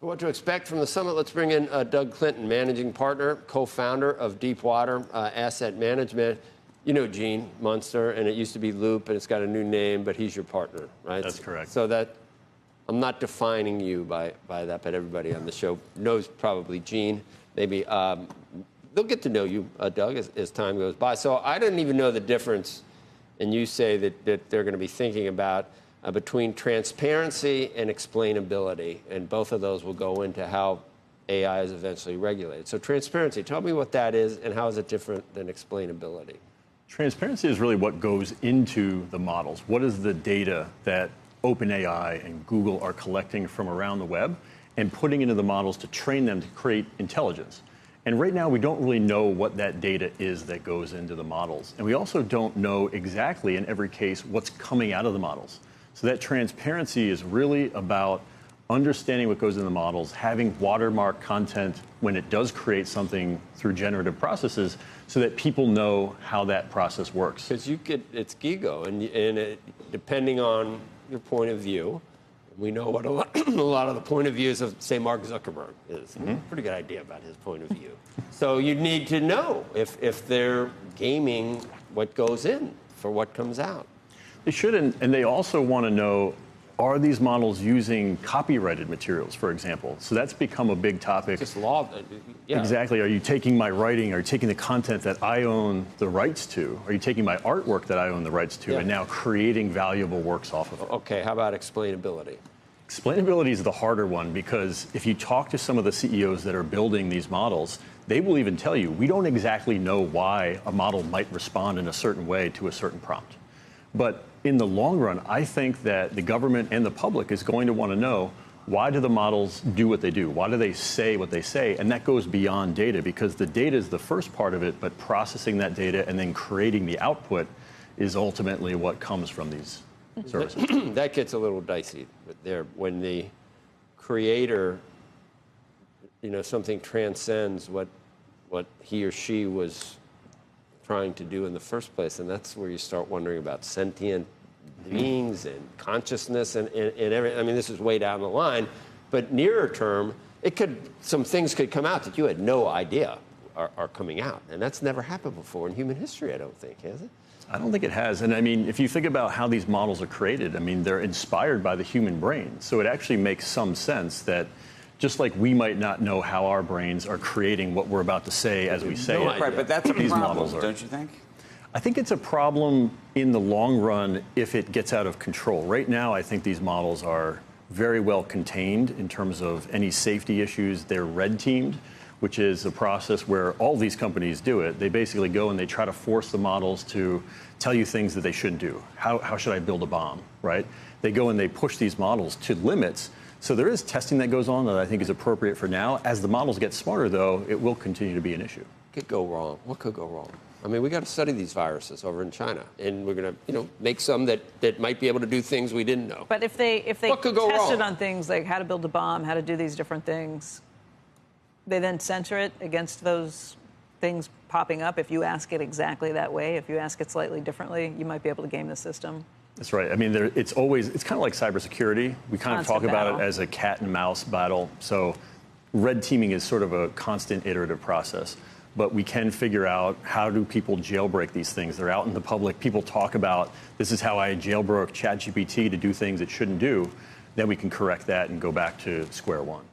What to expect from the summit? Let's bring in Doug Clinton, managing partner, co-founder of Deepwater Asset Management. You know Gene Munster, and it used to be Loop, and it's got a new name, but he's your partner, right? That's correct. So that I'm not defining you by that, but everybody on the show knows probably Gene. Maybe they'll get to know you, Doug, as time goes by. So I didn't even know the difference, and you say that they're going to be thinking about between transparency and explainability, and both of those will go into how AI is eventually regulated. So transparency, tell me what that is, and how is it different than explainability? Transparency is really what goes into the models. What is the data that OpenAI and Google are collecting from around the web and putting into the models to train them to create intelligence? And right now, we don't really know what that data is that goes into the models. And we also don't know exactly, in every case, what's coming out of the models. So that transparency is really about understanding what goes in the models, having watermark content when it does create something through generative processes so that people know how that process works. Because it's GIGO, and depending on your point of view, we know what a lot of the point of views of, say, Mark Zuckerberg is. Pretty good idea about his point of view. So you need to know if they're gaming what goes in for what comes out. They should, and they also want to know, are these models using copyrighted materials, for example? So that's become a big topic. Just law, yeah. Exactly. Are you taking my writing? Are you taking the content that I own the rights to? Are you taking my artwork that I own the rights to and now creating valuable works off of it? Okay, how about explainability? Explainability is the harder one, because if you talk to some of the CEOs that are building these models, they will even tell you, we don't exactly know why a model might respond in a certain way to a certain prompt. But in the long run, I think that the government and the public is going to want to know, why do the models do what they do? Why do they say what they say? And that goes beyond data, because the data is the first part of it, but processing that data and then creating the output is ultimately what comes from these services. That gets a little dicey there when the creator, something transcends what he or she was trying to do in the first place, and that's where you start wondering about sentient beings and consciousness and everything. I mean, this is way down the line, but nearer term, some things could come out that you had no idea are coming out, and that's never happened before in human history, I don't think, has it? I don't think it has. And I mean, if you think about how these models are created, I mean, they're inspired by the human brain. So it actually makes some sense that just like we might not know how our brains are creating what we're about to say as we say it. Right, but that's a these problem, don't you think? I think it's a problem in the long run if it gets out of control. Right now, I think these models are very well contained in terms of any safety issues. They're red teamed, which is a process where all these companies do it. They basically go and they try to force the models to tell you things that they shouldn't do. How should I build a bomb, right? They go and they push these models to limits. So there is testing that goes on that I think is appropriate for now. As the models get smarter, though, it will continue to be an issue. Could go wrong. What could go wrong? I mean, we got to study these viruses over in China, and we're going to, make some that might be able to do things we didn't know. But if they tested on things like how to build a bomb, how to do these different things, they then censor it against those things popping up. If you ask it exactly that way, if you ask it slightly differently, you might be able to game the system. That's right. I mean, it's kind of like cybersecurity. We kind of talk about it as a cat and mouse battle. So red teaming is sort of a constant iterative process. But we can figure out, how do people jailbreak these things? They're out in the public. People talk about, this is how I jailbroke ChatGPT to do things it shouldn't do. Then we can correct that and go back to square one.